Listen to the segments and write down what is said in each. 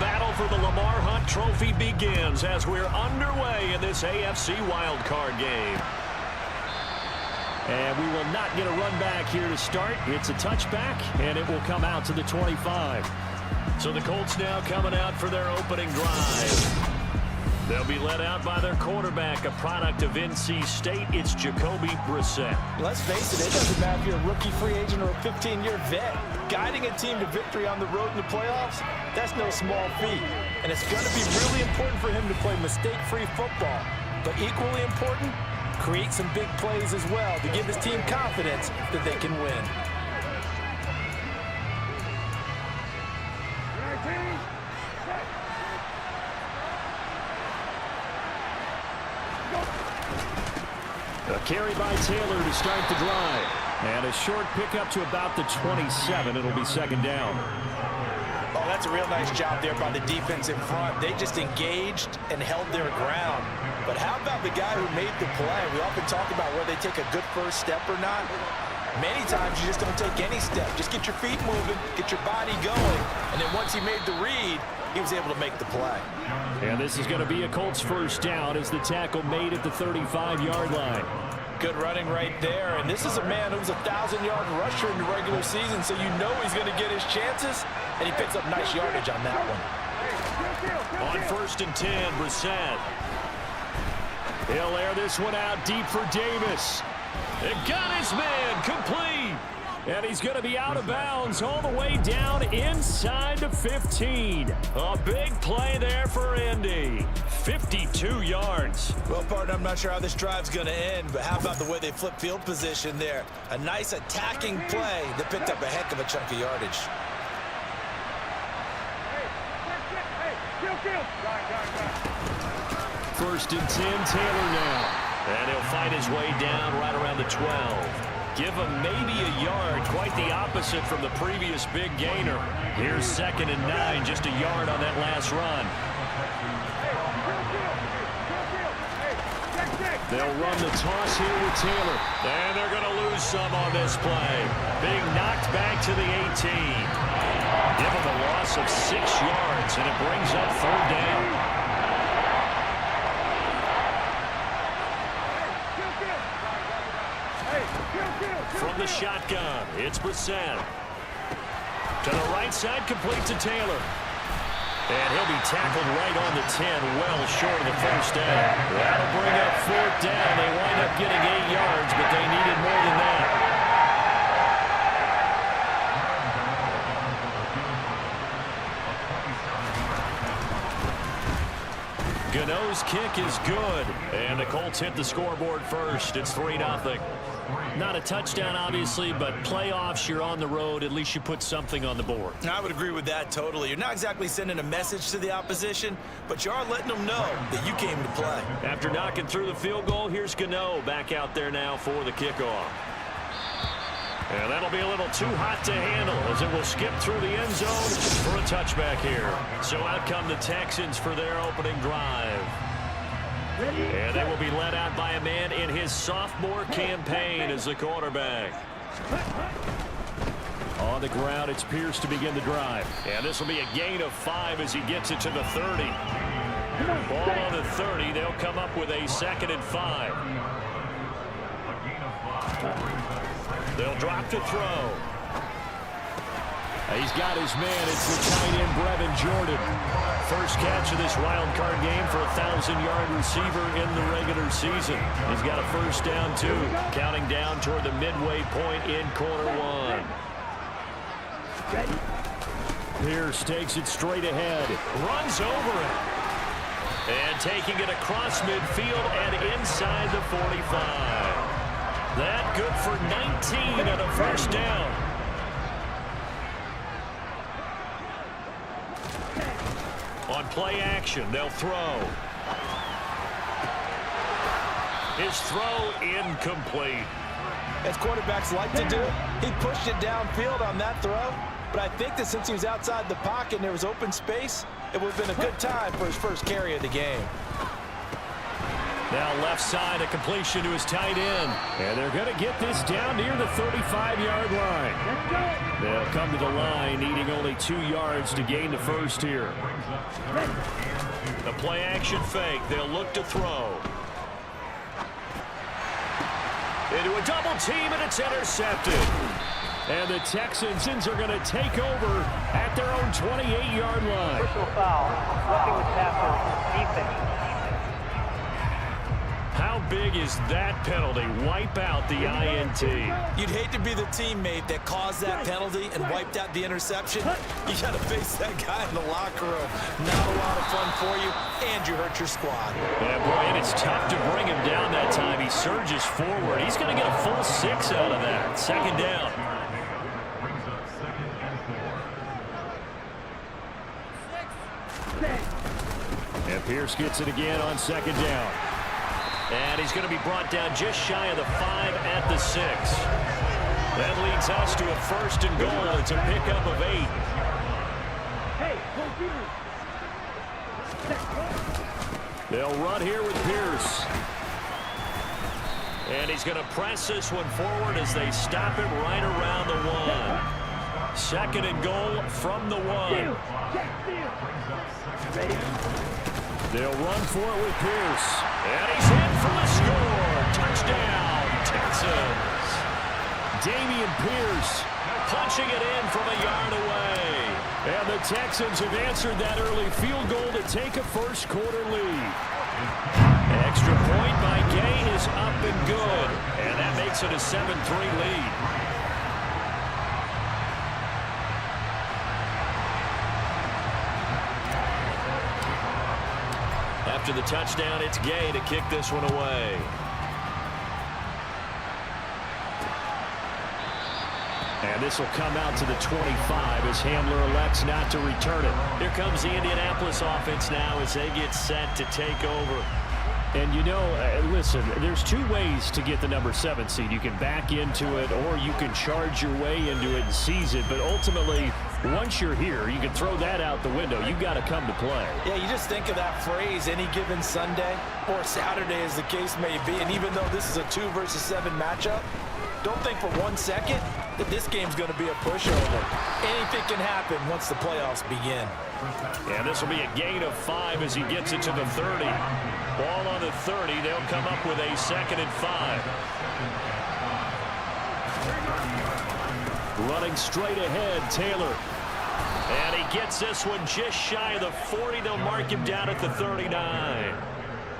battle for the Lamar Hunt Trophy begins as we're underway in this AFC Wildcard game. And we will not get a run back here to start. It's a touchback, and it will come out to the 25. So the Colts now coming out for their opening drive. They'll be led out by their quarterback, a product of NC State. It's Jacoby Brissett. Let's face it doesn't matter if you're a rookie free agent or a 15-year vet. Guiding a team to victory on the road in the playoffs, that's no small feat. And it's going to be really important for him to play mistake-free football. But equally important, create some big plays as well to give his team confidence that they can win. A carry by Taylor to start the drive. And a short pickup to about the 27. It'll be second down. Oh, that's a real nice job there by the defense in front. They just engaged and held their ground. But how about the guy who made the play? We often talk about whether they take a good first step or not. Many times you just don't take any step. Just get your feet moving, get your body going. And then once he made the read, he was able to make the play. And this is going to be a Colts first down as the tackle made at the 35-yard line. Good running right there. And this is a man who was a 1,000-yard rusher in the regular season, so you know he's going to get his chances. And he picks up nice yardage on that one. On 1st and 10, Brissett. He'll air this one out deep for Davis. It got his man complete. And he's going to be out of bounds all the way down inside the 15. A big play there for Indy. 52 yards. Well, partner, I'm not sure how this drive's going to end, but how about the way they flip field position there? A nice attacking play that picked up a heck of a chunk of yardage. First and 10, Taylor now. And he'll fight his way down right around the 12. Give him maybe a yard, quite the opposite from the previous big gainer. Here's 2nd and 9, just a yard on that last run. They'll run the toss here with Taylor. And they're going to lose some on this play. Being knocked back to the 18. Give him a loss of 6 yards, and it brings up 3rd down. From the shotgun, it's Brissett. To the right side, complete to Taylor. And he'll be tackled right on the 10, well short of the first down. That'll bring up 4th down. They wind up getting 8 yards, but they needed more than that. Gano's kick is good. And the Colts hit the scoreboard first. It's 3-0. Not a touchdown, obviously, but playoffs, you're on the road. At least you put something on the board. I would agree with that totally. You're not exactly sending a message to the opposition, but you are letting them know that you came to play. After knocking through the field goal, here's Gano back out there now for the kickoff. And that'll be a little too hot to handle as it will skip through the end zone for a touchback here. So out come the Texans for their opening drive. And they will be led out by a man in his sophomore campaign as the quarterback. On the ground, it's Pierce to begin the drive. And this will be a gain of 5 as he gets it to the 30. Ball on the 30. They'll come up with a 2nd and 5. They'll drop to throw. He's got his man. It's the tight end, Brevin Jordan. First catch of this wild card game for a 1,000-yard receiver in the regular season. He's got a first down, too. Counting down toward the midway point in quarter 1. Pierce takes it straight ahead. Runs over it. And taking it across midfield and inside the 45. That good for 19 and a first down. On play action, they'll throw. His throw incomplete. As quarterbacks like to do, he pushed it downfield on that throw. But I think that since he was outside the pocket and there was open space, it would have been a good time for his first carry of the game. Now left side, a completion to his tight end. And they're going to get this down near the 35-yard line. They'll come to the line, needing only 2 yards to gain the first here. The play-action fake. They'll look to throw. Into a double team, and it's intercepted. And the Texans are going to take over at their own 28-yard line. Personal foul, roughing the passer, defense. How big is that penalty? Wipe out the INT. You'd hate to be the teammate that caused that penalty and wiped out the interception. You got to face that guy in the locker room. Not a lot of fun for you, and you hurt your squad. Yeah, boy, and it's tough to bring him down that time. He surges forward. He's going to get a full 6 out of that. Second down. And Pierce gets it again on second down. And he's going to be brought down just shy of the 5 at the 6. That leads us to a 1st and goal. It's a pickup of 8. They'll run here with Pierce. And he's going to press this one forward as they stop it right around the 1. 2nd and goal from the 1. They'll run for it with Pierce. And he's in for the score. Touchdown, Texans. Dameon Pierce punching it in from a yard away. And the Texans have answered that early field goal to take a first-quarter lead. Extra point by Gay is up and good. And that makes it a 7-3 lead. After the touchdown, it's Gay to kick this one away. And this will come out to the 25 as Hamler elects not to return it. Here comes the Indianapolis offense now as they get set to take over. And, you know, listen, there's 2 ways to get the number 7 seed. You can back into it or you can charge your way into it and seize it. But ultimately, once you're here, you can throw that out the window. You've got to come to play. Yeah, you just think of that phrase, any given Sunday or Saturday as the case may be. And even though this is a 2 versus 7 matchup, don't think for 1 second that this game's going to be a pushover. Anything can happen once the playoffs begin. And this will be a gain of 5 as he gets it to the 30. Ball on the 30. They'll come up with a 2nd and 5. Running straight ahead, Taylor. And he gets this one just shy of the 40. They'll mark him down at the 39.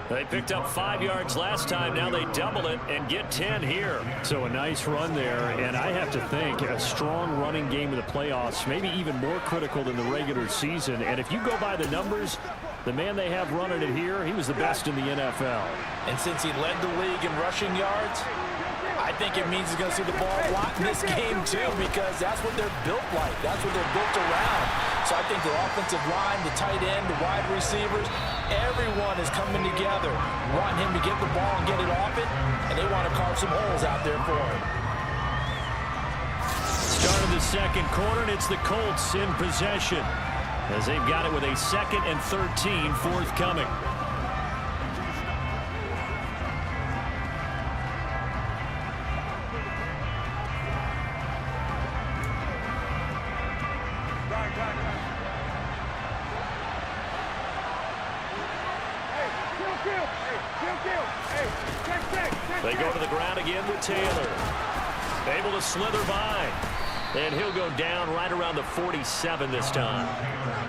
They picked up 5 yards last time. Now they double it and get 10 here. So a nice run there. And I have to think a strong running game in the playoffs, maybe even more critical than the regular season. And if you go by the numbers, the man they have running it here, he was the best in the NFL. And since he led the league in rushing yards, I think it means he's going to see the ball a lot in this game, too, because that's what they're built like. That's what they're built around. So I think the offensive line, the tight end, the wide receivers, everyone is coming together, wanting him to get the ball and get it off it, and they want to carve some holes out there for him. Start of the 2nd quarter, and it's the Colts in possession as they've got it with a 2nd and 13 forthcoming. They go to the ground again with Taylor. Able to slither by. And he'll go down right around the 47 this time.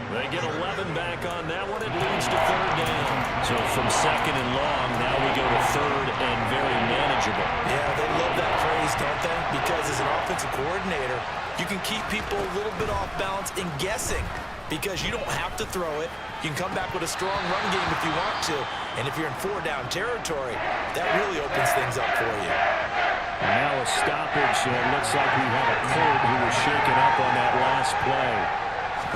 They get 11 back on that one. It leads to 3rd down. So from 2nd and long, now we go to 3rd and very manageable. Yeah, they love that phrase, don't they? Because as an offensive coordinator, you can keep people a little bit off balance and guessing because you don't have to throw it. You can come back with a strong run game if you want to. And if you're in 4-down territory, that really opens things up for you. And now a stoppage, and it looks like we have a Colt who was shaken up on that last play.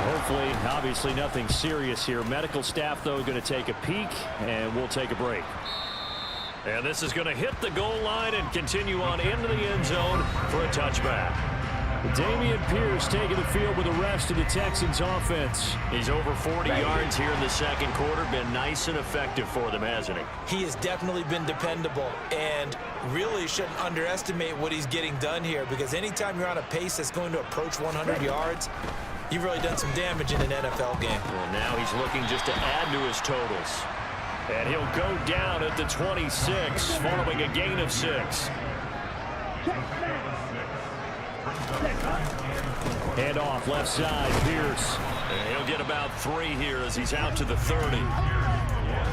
Hopefully, obviously nothing serious here. Medical staff, though, going to take a peek, and we'll take a break. And this is going to hit the goal line and continue on into the end zone for a touchback. Dameon Pierce taking the field with the rest of the Texans offense. He's over 40 yards here in the second quarter. Been nice and effective for them, hasn't he? He has definitely been dependable, and really shouldn't underestimate what he's getting done here, because anytime you're on a pace that's going to approach 100 yards, you've really done some damage in an NFL game. Well, now he's looking just to add to his totals. And he'll go down at the 26 following a gain of 6. Hand off left side, Pierce. And he'll get about 3 here as he's out to the 30.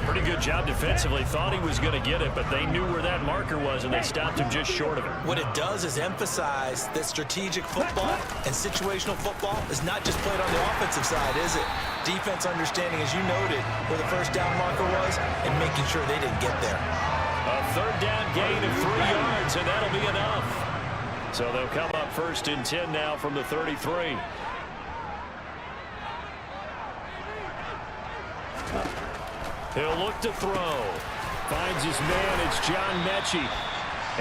Pretty good job defensively. Thought he was going to get it, but they knew where that marker was, and they stopped him just short of it. What it does is emphasize that strategic football and situational football is not just played on the offensive side, is it? Defense understanding, as you noted, where the first down marker was and making sure they didn't get there. A third down gain of 3 yards, and that'll be enough. So they'll come up 1st and 10 now from the 33. He'll look to throw. Finds his man. It's John Mechie.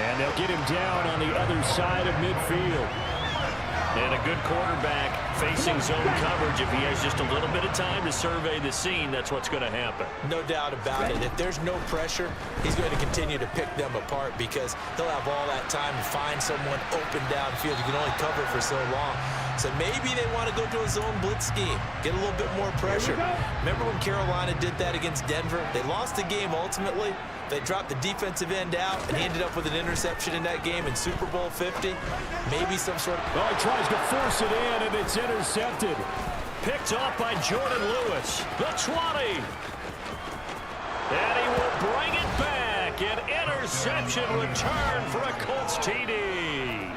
And they'll get him down on the other side of midfield. And a good quarterback facing zone coverage. If he has just a little bit of time to survey the scene, that's what's going to happen. No doubt about it. If there's no pressure, he's going to continue to pick them apart, because he'll have all that time to find someone open downfield. You can only cover for so long. So maybe they want to go to a zone blitz scheme, get a little bit more pressure. Remember when Carolina did that against Denver? They lost the game ultimately. They dropped the defensive end out, and he ended up with an interception in that game in Super Bowl 50. Maybe some sort of... Oh, he tries to force it in, and it's intercepted. Picked off by Jordan Lewis. The 20. And he will bring it back. An interception return for a Colts TD.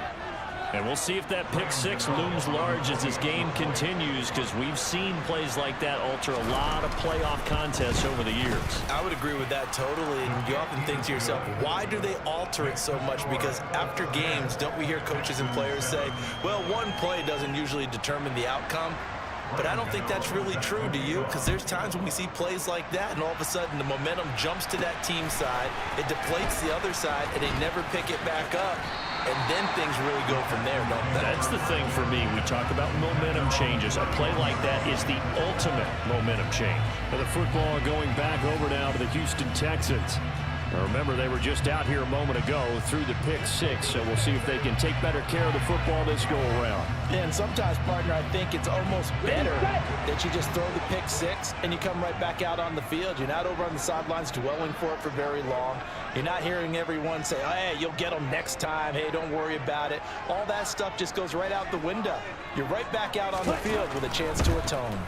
And we'll see if that pick 6 looms large as this game continues, because we've seen plays like that alter a lot of playoff contests over the years. I would agree with that totally. And you often think to yourself, why do they alter it so much? Because after games, don't we hear coaches and players say, well, one play doesn't usually determine the outcome? But I don't think that's really true, do you? Because there's times when we see plays like that, and all of a sudden the momentum jumps to that team side, it deflates the other side, and they never pick it back up. And then things really go from there, don't they? That's the thing for me. We talk about momentum changes. A play like that is the ultimate momentum change. And the football going back over now to the Houston Texans. Now remember, they were just out here a moment ago through the pick 6, so we'll see if they can take better care of the football this go-around. Yeah, and sometimes, partner, I think it's almost better that you just throw the pick 6 and you come right back out on the field. You're not over on the sidelines dwelling for it for very long. You're not hearing everyone say, oh, hey, you'll get them next time. Hey, don't worry about it. All that stuff just goes right out the window. You're right back out on the field with a chance to atone.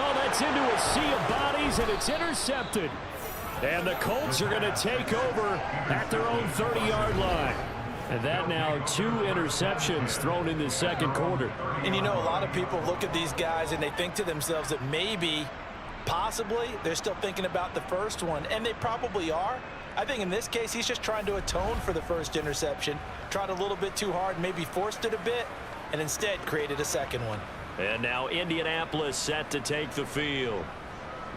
Oh, that's into a sea of bodies, and it's intercepted. And the Colts are going to take over at their own 30-yard line. And that now 2 interceptions thrown in the second quarter. And you know, a lot of people look at these guys and they think to themselves that maybe, possibly, they're still thinking about the first one. And they probably are. I think in this case, he's just trying to atone for the first interception. Tried a little bit too hard, maybe forced it a bit, and instead created a second one. And now Indianapolis set to take the field.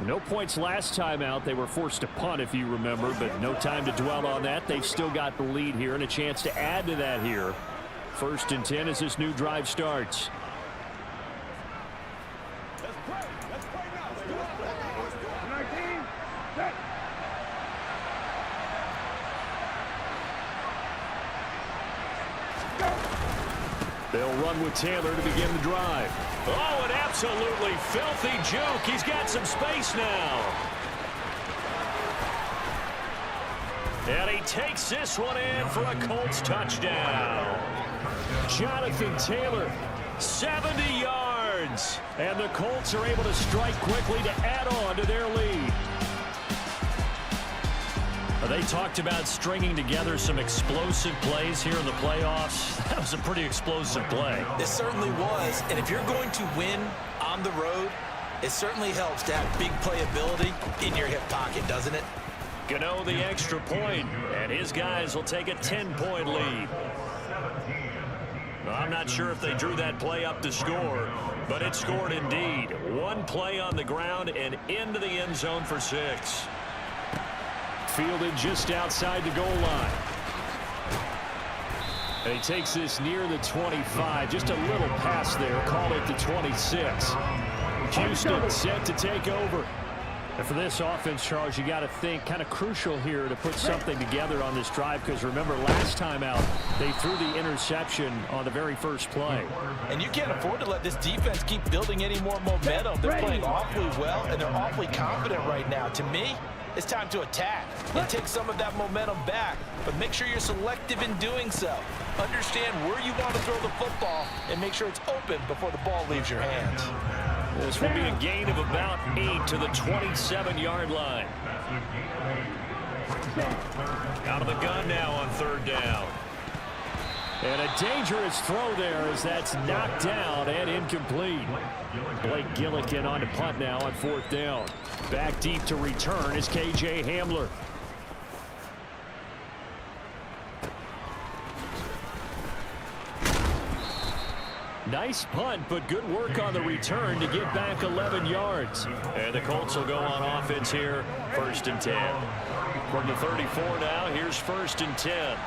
No points last time out. They were forced to punt, if you remember, but no time to dwell on that. They've still got the lead here and a chance to add to that here. 1st and 10 as this new drive starts. They'll run with Taylor to begin the drive. Oh, an absolutely filthy juke. He's got some space now. And he takes this one in for a Colts touchdown. Jonathan Taylor, 70 yards. And the Colts are able to strike quickly to add on to their lead. They talked about stringing together some explosive plays here in the playoffs. That was a pretty explosive play. It certainly was. And if you're going to win on the road, it certainly helps to have big playability in your hip pocket, doesn't it? Gano the extra point, and his guys will take a 10-point lead. I'm not sure if they drew that play up to score, but it scored indeed. One play on the ground and into the end zone for 6. Fielded just outside the goal line. And he takes this near the 25. Just a little pass there. Call it the 26. Houston set to take over. And for this offense, Charles, you got to think kind of crucial here to put something together on this drive, because remember last time out they threw the interception on the very first play. And you can't afford to let this defense keep building any more momentum. They're playing awfully well, and they're awfully confident right now. To me, it's time to attack and take some of that momentum back, but make sure you're selective in doing so. Understand where you want to throw the football and make sure it's open before the ball leaves your hands. This will be a gain of about 8 to the 27-yard line. Out of the gun now on third down. And a dangerous throw there as that's knocked down and incomplete. Blake Gillikin on to punt now on fourth down. Back deep to return is K.J. Hamler. Nice punt, but good work on the return to get back 11 yards. And the Colts will go on offense here, 1st and 10. From the 34 now, here's 1st and 10.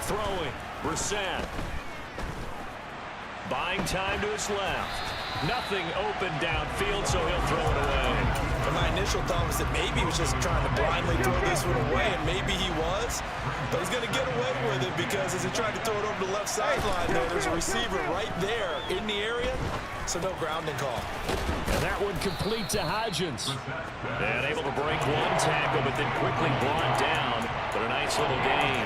Throwing, Brissett. Buying time to his left. Nothing open downfield, so he'll throw it away. And my initial thought was that maybe he was just trying to blindly throw this one away, and maybe he was. But he's going to get away with it because as he tried to throw it over the left sideline there's a receiver right there in the area, so no grounding call. And that one complete to Hodgins. And able to break one tackle, but then quickly brought down. But a nice little gain.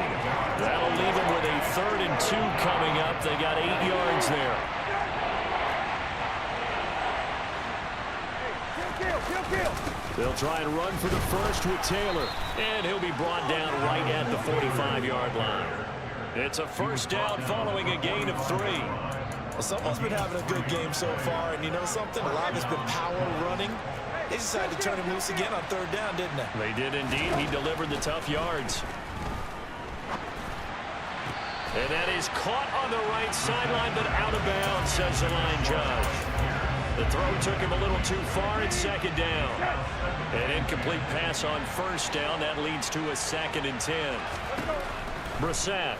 That'll leave him with a 3rd and 2 coming up. They got 8 yards there. They'll try and run for the first with Taylor. And he'll be brought down right at the 45-yard line. It's a first down following a gain of 3. Well, someone's been having a good game so far, and you know something? A lot of it's been power running. They decided to turn him loose again on third down, didn't they? They did indeed. He delivered the tough yards. And that is caught on the right sideline, but out of bounds, says the line judge. The throw took him a little too far. It's 2nd down. An incomplete pass on 1st down. That leads to a 2nd and 10. Brissett.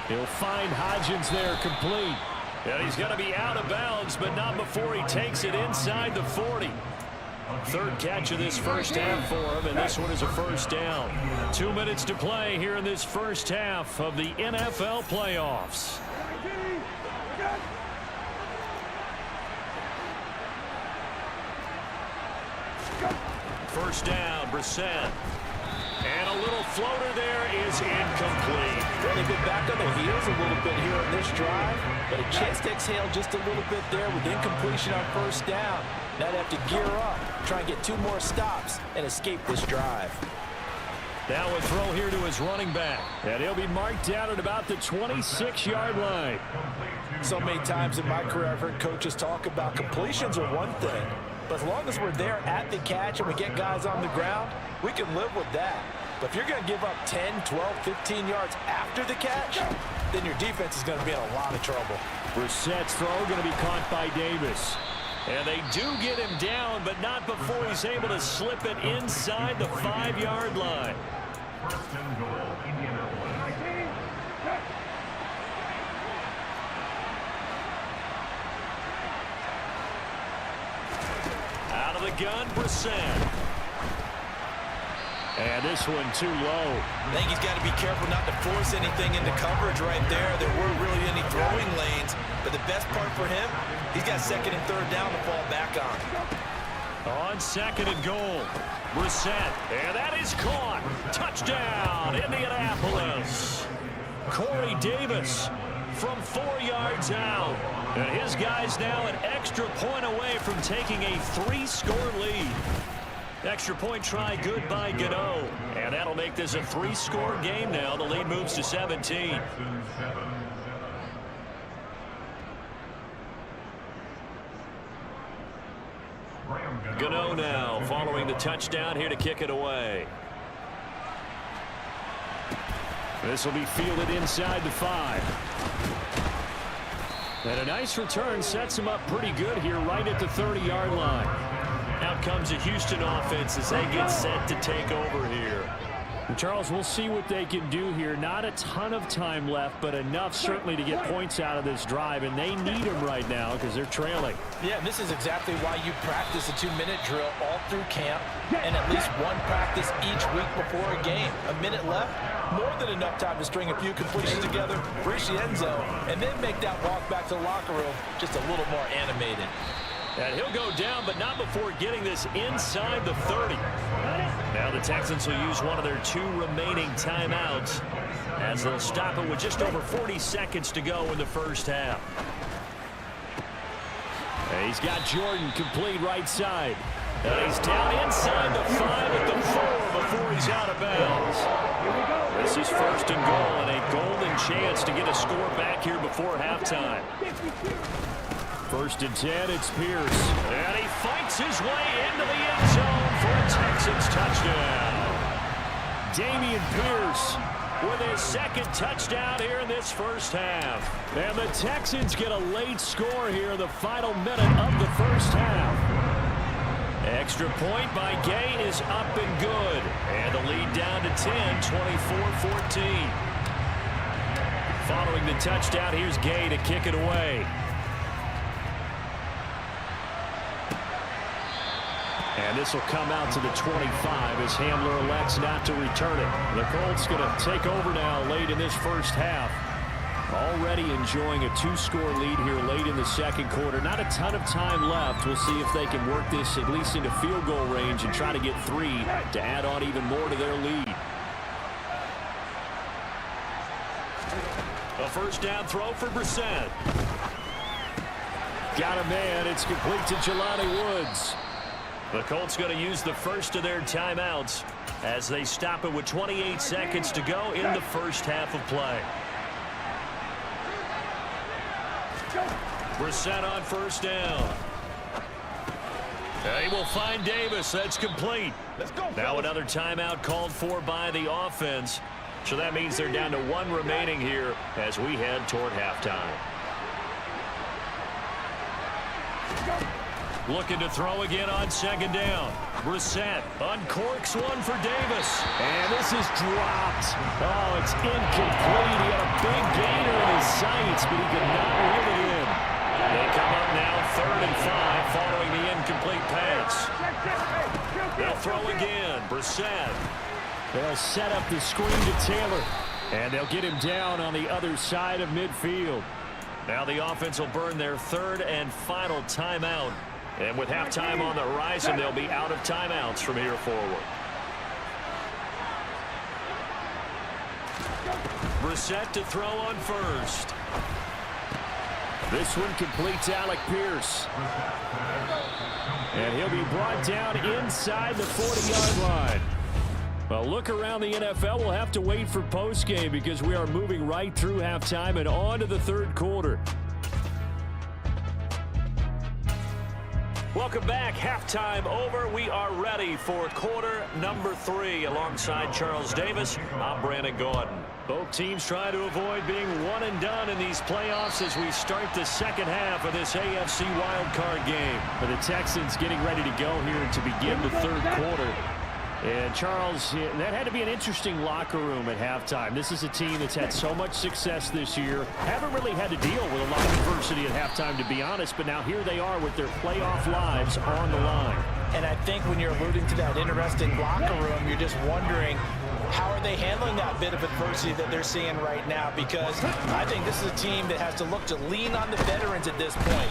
He'll find Hodgins there complete. And he's going to be out of bounds, but not before he takes it inside the 40. 3rd catch of this first half for him, and this one is a first down. 2 minutes to play here in this first half of the NFL playoffs. First down, Brissett. And a little floater there is incomplete. Well, they've been back on their heels a little bit here on this drive, but a chance to exhale just a little bit there with incompletion on first down. Now they have to gear up, try and get 2 more stops, and escape this drive. Now a throw here to his running back. And he'll be marked down at about the 26-yard line. So many times in my career I've heard coaches talk about completions are one thing, but as long as we're there at the catch and we get guys on the ground, we can live with that. But if you're going to give up 10, 12, 15 yards after the catch, then your defense is going to be in a lot of trouble. Brissett's throw going to be caught by Davis. And they do get him down, but not before he's able to slip it inside the 5-yard line. Out of the gun, Brissett. And this one too low. I think he's got to be careful not to force anything into coverage right there. There weren't really any throwing lanes, but the best part for him, he's got 2nd and 3rd down to fall back on. On 2nd and goal, Brissett, and that is caught. Touchdown, Indianapolis. Corey Davis from 4 yards out. And his guys now an extra point away from taking a 3-score lead. Extra point try good by Gano. And that'll make this a 3-score game now. The lead moves to 17. Gano now following the touchdown here to kick it away. This will be fielded inside the 5. And a nice return sets him up pretty good here right at the 30-yard line. Out comes the Houston offense as they get set to take over here. Charles, we'll see what they can do here. Not a ton of time left, but enough certainly to get points out of this drive, and they need them right now because they're trailing. Yeah, and this is exactly why you practice a 2-minute drill all through camp and at least one practice each week before a game. A minute left, more than enough time to string a few completions together, reach the end zone, and then make that walk back to the locker room just a little more animated. And he'll go down, but not before getting this inside the 30. Now the Texans will use one of their 2 remaining timeouts as they'll stop it with just over 40 seconds to go in the first half. And he's got Jordan complete right side. And he's down inside the 5 at the 4 before he's out of bounds. This is 1st and goal and a golden chance to get a score back here before halftime. 1st and 10, it's Pierce. And he fights his way into the end zone for a Texans touchdown. Dameon Pierce with his 2nd touchdown here in this first half. And the Texans get a late score here in the final minute of the first half. Extra point by Gay is up and good. And the lead down to 10, 24-14. Following the touchdown, here's Gay to kick it away. And this will come out to the 25 as Hamler elects not to return it. The Colts going to take over now late in this first half. Already enjoying a 2-score lead here late in the 2nd quarter. Not a ton of time left. We'll see if they can work this at least into field goal range and try to get 3 to add on even more to their lead. A first down throw for Brissett. Got a man. It's complete to Jelani Woods. The Colts going to use the first of their timeouts as they stop it with 28 seconds to go in the first half of play. Brissett on first down. He will find Davis. That's complete. Now another timeout called for by the offense. So that means they're down to 1 remaining here as we head toward halftime. Looking to throw again on 2nd down. Brissett uncorks one for Davis. And this is dropped. Oh, it's incomplete. He had a big gainer in his sights, but he could not reel it in. They come up now 3rd and 5 following the incomplete pass. They'll throw again. Brissett. They'll set up the screen to Taylor. And they'll get him down on the other side of midfield. Now the offense will burn their 3rd and final timeout. And with halftime on the horizon, they'll be out of timeouts from here forward. Brissett to throw on first. This one completes Alec Pierce. And he'll be brought down inside the 40-yard line. Well, look around the NFL. We'll have to wait for postgame because we are moving right through halftime and on to the 3rd quarter. Welcome back. Halftime over. We are ready for quarter number 3. Alongside Charles Davis, I'm Brandon Gordon. Both teams trying to avoid being one and done in these playoffs as we start the 2nd half of this AFC Wildcard game. For the Texans getting ready to go here to begin the 3rd quarter. And Charles, that had to be an interesting locker room at halftime. This is a team that's had so much success this year. Haven't really had to deal with a lot of adversity at halftime, to be honest. But now here they are with their playoff lives on the line. And I think when you're alluding to that interesting locker room, you're just wondering, how are they handling that bit of adversity that they're seeing right now? Because I think this is a team that has to look to lean on the veterans at this point.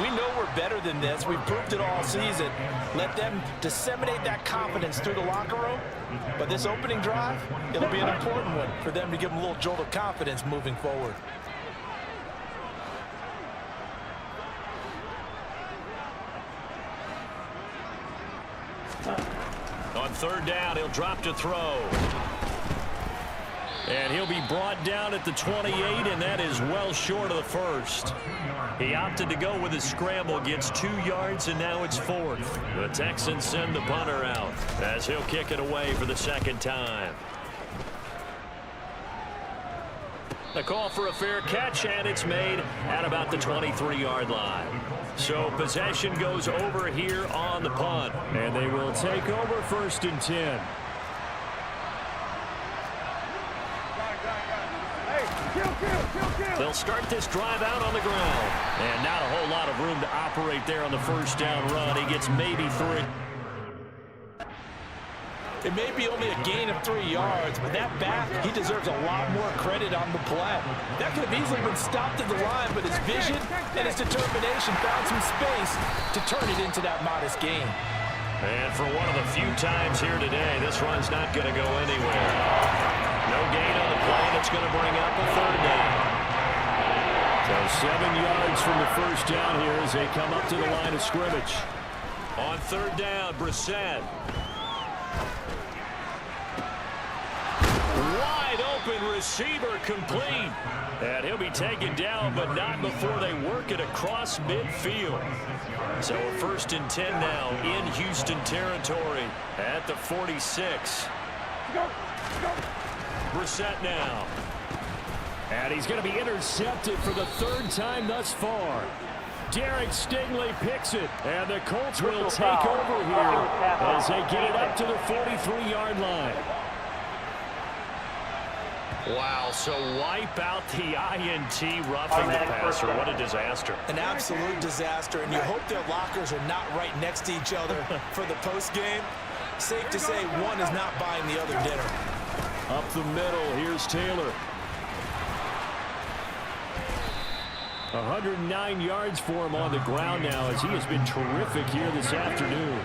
We know we're better than this. We've proved it all season. Let them disseminate that confidence through the locker room. But this opening drive, it'll be an important one for them to give them a little jolt of confidence moving forward. On 3rd down, he'll drop to throw. And he'll be brought down at the 28, and that is well short of the 1st. He opted to go with a scramble, gets 2 yards, and now it's 4th. The Texans send the punter out as he'll kick it away for the 2nd time. A call for a fair catch, and it's made at about the 23-yard line. So possession goes over here on the punt. And they will take over 1st and 10. They'll start this drive out on the ground. And not a whole lot of room to operate there on the 1st down run. He gets maybe 3. It may be only a gain of 3 yards, but that back, he deserves a lot more credit on the play. That could have easily been stopped at the line, but his vision and his determination found some space to turn it into that modest gain. And for one of the few times here today, this run's not going to go anywhere. No gain on the play, and it's going to bring up a 3rd down. So 7 yards from the 1st down here as they come up to the line of scrimmage. On 3rd down, Brissett. Wide open receiver complete. And he'll be taken down, but not before they work it across midfield. So a 1st and 10 now in Houston territory at the 46. Brissett now. And he's going to be intercepted for the 3rd time thus far. Derek Stingley picks it, and the Colts will take over here as they get it up to the 43-yard line. Wow, so wipe out the INT roughing the passer. What a disaster. An absolute disaster, and you hope their lockers are not right next to each other for the postgame. Safe to say one is not buying the other dinner. Up the middle, here's Taylor. 109 yards for him on the ground now as he has been terrific here this afternoon.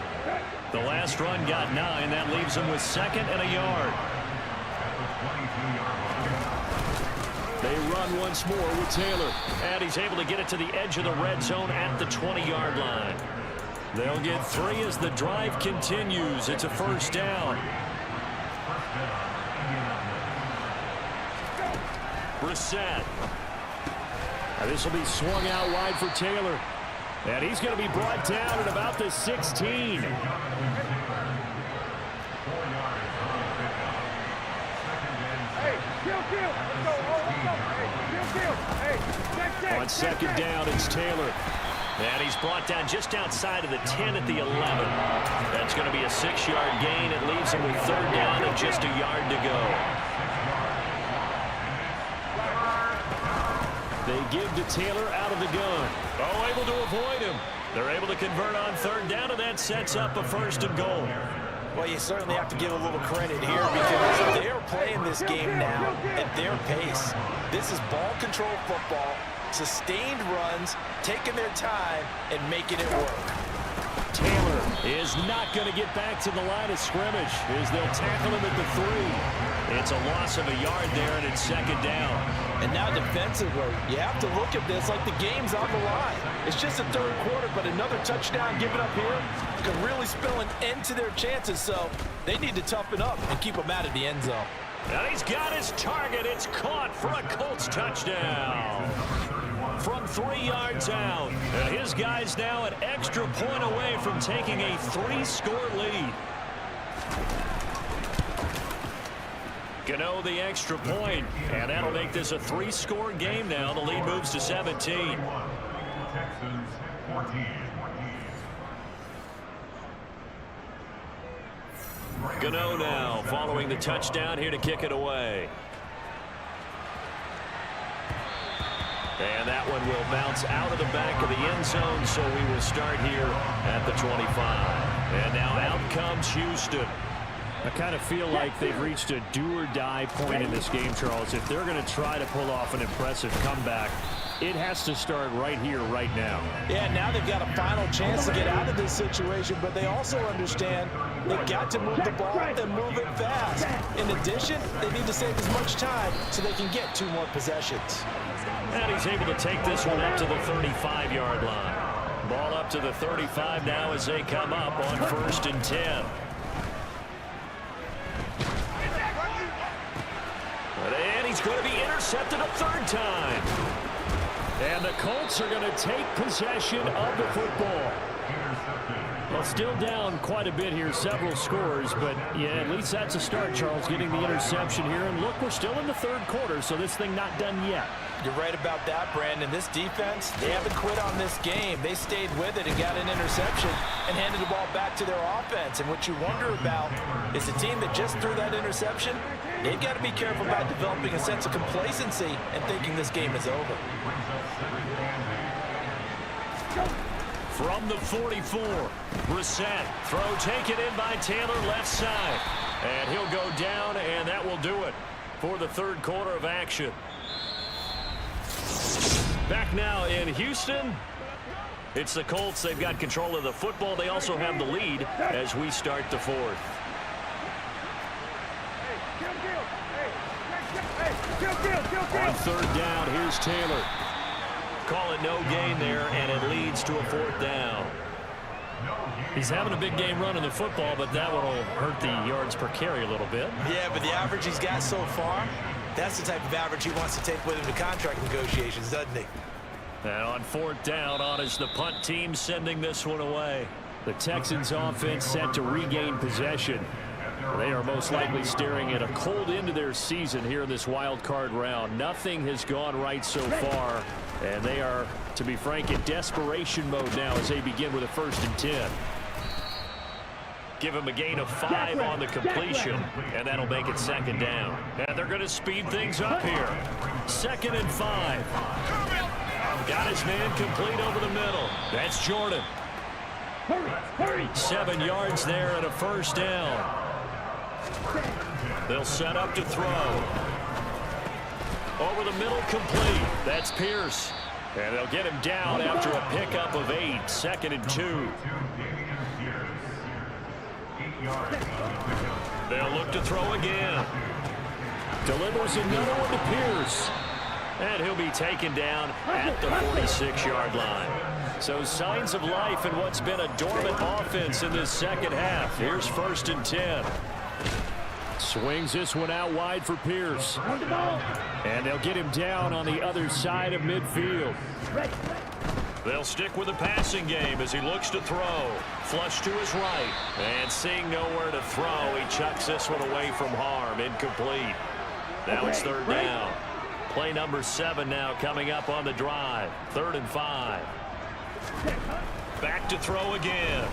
The last run got 9. That leaves him with 2nd and a yard. They run once more with Taylor. And he's able to get it to the edge of the red zone at the 20-yard line. They'll get 3 as the drive continues. It's a 1st down. Brissett. And this will be swung out wide for Taylor. And he's going to be brought down at about the 16. On 2nd down, it's Taylor. And he's brought down just outside of the 10 at the 11. That's going to be a 6-yard gain. It leaves him with 3rd down and just a yard to go. They give to Taylor out of the gun. Oh, able to avoid him. They're able to convert on 3rd down, and that sets up a 1st and goal. Well, you certainly have to give a little credit here because they're playing this game now at their pace. This is ball control football, sustained runs, taking their time, and making it work. Taylor is not going to get back to the line of scrimmage as they'll tackle him at the 3. It's a loss of a yard there, and it's 2nd down. And now defensively, you have to look at this like the game's on the line. It's just the 3rd quarter, but another touchdown given up here could really spell an end to their chances, so they need to toughen up and keep them out of the end zone. And he's got his target. It's caught for a Colts touchdown. From 3 yards out. And his guy's now an extra point away from taking a 3-score lead. Gano the extra point, and that'll make this a 3-score game now. The lead moves to 17. Gano now following the touchdown here to kick it away. And that one will bounce out of the back of the end zone, so we will start here at the 25. And now out comes Houston. I kind of feel like they've reached a do-or-die point in this game, Charles. If they're going to try to pull off an impressive comeback, it has to start right here, right now. Yeah, now they've got a final chance to get out of this situation, but they also understand they've got to move the ball and move it fast. In addition, they need to save as much time so they can get 2 more possessions. And he's able to take this one up to the 35-yard line. Ball up to the 35 now as they come up on 1st and 10. And he's going to be intercepted a 3rd time. And the Colts are going to take possession of the football. Well, still down quite a bit here, several scores, but yeah, at least that's a start, Charles, getting the interception here. And look, we're still in the third quarter, so this thing not done yet. You're right about that, Brandon. This defense, they haven't quit on this game. They stayed with it and got an interception and handed the ball back to their offense. And what you wonder about is the team that just threw that interception, they've got to be careful about developing a sense of complacency and thinking this game is over. From the 44, Brissett. Throw taken in by Taylor, left side. And he'll go down, and that will do it for the third quarter of action. Back now in Houston. It's the Colts. They've got control of the football. They also have the lead as we start the fourth. On third down, here's Taylor. Call it no gain there, and it leads to a fourth down. He's having a big game running the football, but that one will hurt the yards per carry a little bit. Yeah, but the average he's got so far, that's the type of average he wants to take with him to contract negotiations, doesn't he? And on fourth down, on is the punt team sending this one away. The Texans offense set to regain possession. They are most likely staring at a cold end to their season here in this wild card round. Nothing has gone right so far, and they are, to be frank, in desperation mode now as they begin with a 1st and 10. Give him a gain of 5 on the completion, and that'll make it 2nd down. And they're going to speed things up here. 2nd and 5. Got his man complete over the middle. That's Jordan. 7 yards there and a 1st down. They'll set up to throw. Over the middle, complete. That's Pierce. And they'll get him down after a pickup of 8. 2nd and 2. They'll look to throw again. Delivers another one to Pierce. And he'll be taken down at the 46-yard line. So signs of life in what's been a dormant offense in this second half. Here's 1st and 10. Swings this one out wide for Pierce. And they'll get him down on the other side of midfield. They'll stick with the passing game as he looks to throw. Flush to his right. And seeing nowhere to throw, he chucks this one away from harm. Incomplete. Now it's 3rd down. Play number 7 now coming up on the drive. 3rd and 5. Back to throw again.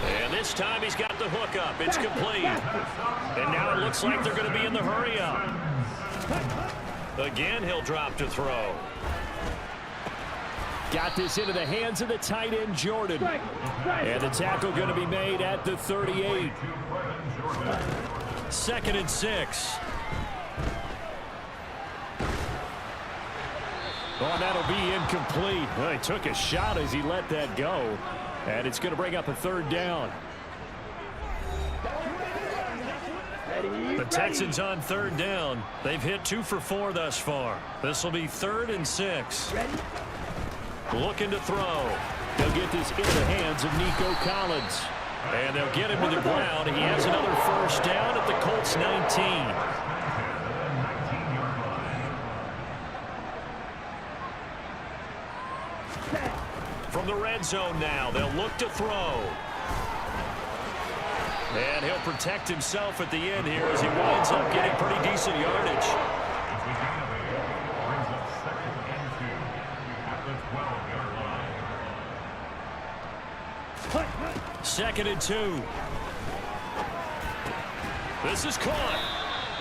And this time he's got the hook up. It's complete. And now it looks like they're going to be in the hurry up. Again, he'll drop to throw. Got this into the hands of the tight end, Jordan. And the tackle going to be made at the 38. 2nd and 6. Oh, that'll be incomplete. Well, he took a shot as he let that go. And it's going to bring up a 3rd down. The Texans on 3rd down. They've hit 2 for 4 thus far. This will be 3rd and 6. Looking to throw. They'll get this into the hands of Nico Collins. And they'll get him to the ground. He has another 1st down at the Colts 19. From the red zone now, they'll look to throw. And he'll protect himself at the end here as he winds up getting pretty decent yardage. 2nd and 2. This is caught.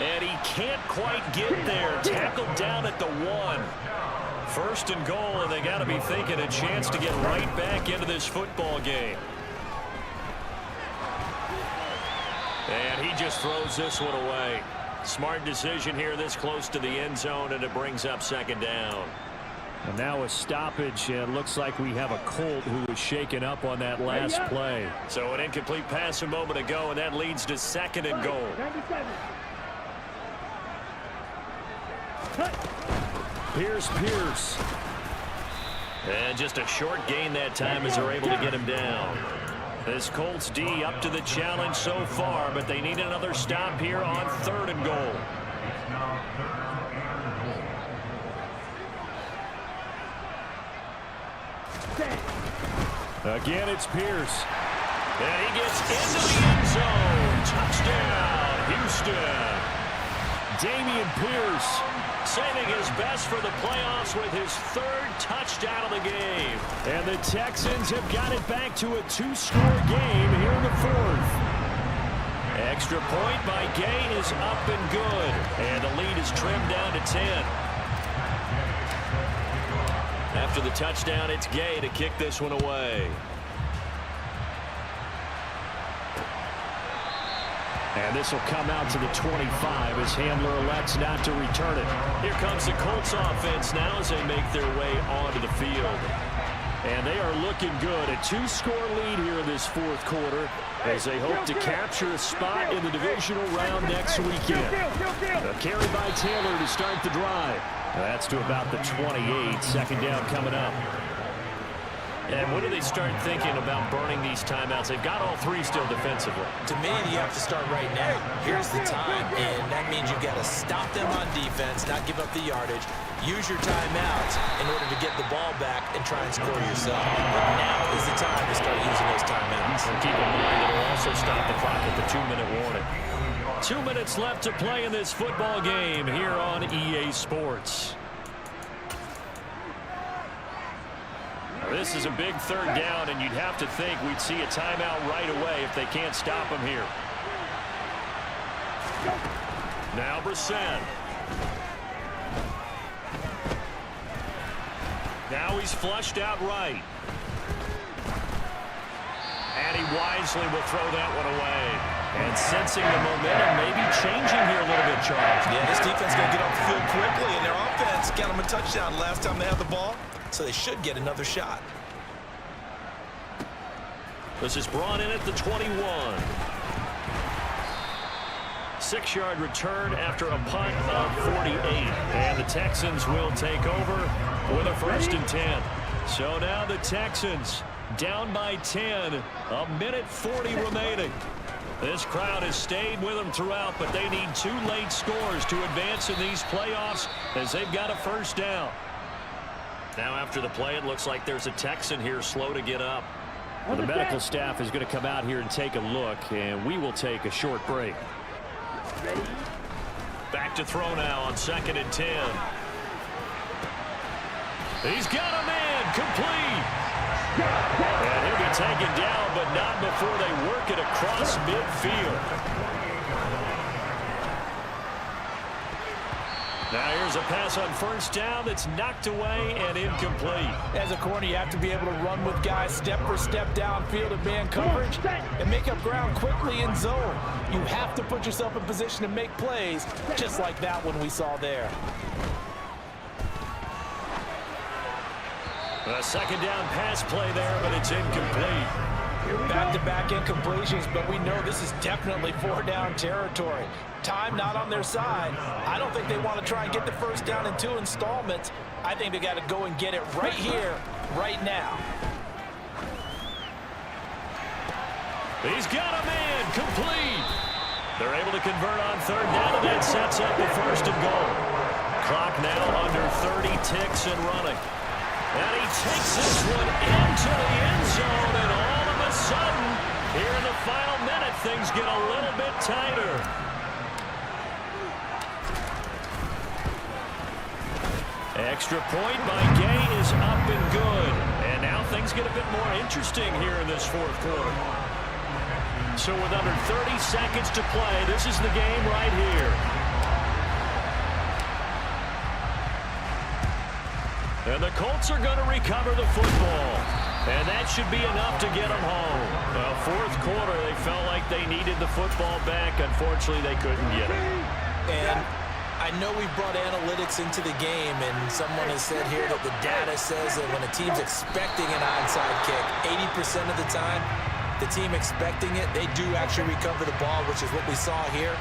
And he can't quite get there. Tackled down at the 1. 1st and goal, and they got to be thinking a chance to get right back into this football game. And he just throws this one away. Smart decision here this close to the end zone, and it brings up 2nd down. And now a stoppage, and looks like we have a Colt who was shaken up on that last play. So an incomplete pass a moment ago, and that leads to 2nd and goal. Pierce. And just a short gain that time as they're able to get him down. This Colts D up to the challenge so far, but they need another stop here on 3rd and goal. Again, it's Pierce. And he gets into the end zone. Touchdown, Houston. Dameon Pierce saving his best for the playoffs with his third touchdown of the game. And the Texans have got it back to a 2-score game here in the fourth. Extra point by Gay is up and good. And the lead is trimmed down to 10. After the touchdown, it's Gay to kick this one away. And this will come out to the 25 as Handler elects not to return it. Here comes the Colts offense now as they make their way onto the field. And they are looking good. A 2-score lead here in this fourth quarter as they hope to capture a spot in the divisional round next weekend. A carry by Taylor to start the drive. That's to about the 28. Second down coming up. And when do they start thinking about burning these timeouts? They've got all three still defensively. To me, you have to start right now. Here's the time, and that means you've got to stop them on defense, not give up the yardage, use your timeouts in order to get the ball back and try and score yourself. But now is the time to start using those timeouts. And keep in mind, it'll also stop the clock at the 2-minute warning. 2 minutes left to play in this football game here on EA Sports. This is a big third down, and you'd have to think we'd see a timeout right away if they can't stop him here. Now Brissett. Now he's flushed out right. And he wisely will throw that one away. And sensing the momentum maybe changing here a little bit, Charles. Yeah, this defense is going to get off the field quickly, and their offense got them a touchdown last time they had the ball. So they should get another shot. This is brought in at the 21. 6-yard return after a punt of 48. And the Texans will take over with a 1st and 10. So now the Texans down by 10. A minute 40 remaining. This crowd has stayed with them throughout, but they need 2 late scores to advance in these playoffs as they've got a 1st down. Now after the play, it looks like there's a Texan here slow to get up. Well, the medical staff is going to come out here and take a look, and we will take a short break. Back to throw now on 2nd and 10. He's got a man complete. And he'll be taken down, but not before they work it across midfield. Now here's a pass on 1st down that's knocked away and incomplete. As a corner, you have to be able to run with guys step for step downfield in man coverage and make up ground quickly in zone. You have to put yourself in position to make plays, just like that one we saw there. A 2nd down pass play there, but it's incomplete. Back-to-back incompletions, but we know this is definitely 4-down territory. Time not on their side. I don't think they want to try and get the 1st down in 2 installments. I think they got to go and get it right here, right now. He's got a man complete. They're able to convert on 3rd down, and that sets up the 1st and goal. Clock now under 30 ticks and running. And he takes this one into the end zone, and all of a sudden, here in the final minute, things get a little bit tighter. Extra point by Gay is up and good. And now things get a bit more interesting here in this 4th quarter. So with under 30 seconds to play, this is the game right here. And the Colts are going to recover the football. And that should be enough to get them home. Well, 4th quarter, they felt like they needed the football back. Unfortunately, they couldn't get it. And I know we brought analytics into the game, and someone has said here that the data says that when a team's expecting an onside kick, 80% of the time, the team expecting it, they do actually recover the ball, which is what we saw here.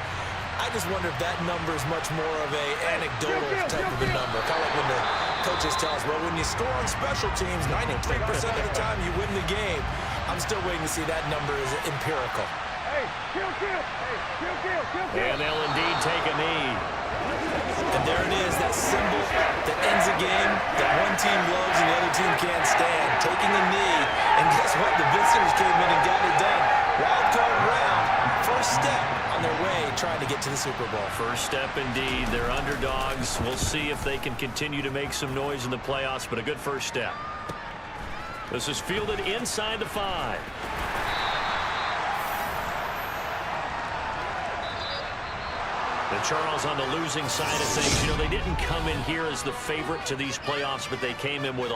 I just wonder if that number is much more of a anecdotal type of a number. Kind of like when the coaches tell us, well, when you score on special teams, 93% of the time you win the game. I'm still waiting to see that number is empirical. And they'll indeed take a knee. And there it is, that symbol that ends a game that one team loves and the other team can't stand. Taking taking a knee. And guess what? The visitors came in and got it done. Wildcard round, first step on their way trying to get to the Super Bowl. First step indeed. They're underdogs. We'll see if they can continue to make some noise in the playoffs, but a good first step. This is fielded inside the 5. And Charles, on the losing side of things, you know, they didn't come in here as the favorite to these playoffs, but they came in with a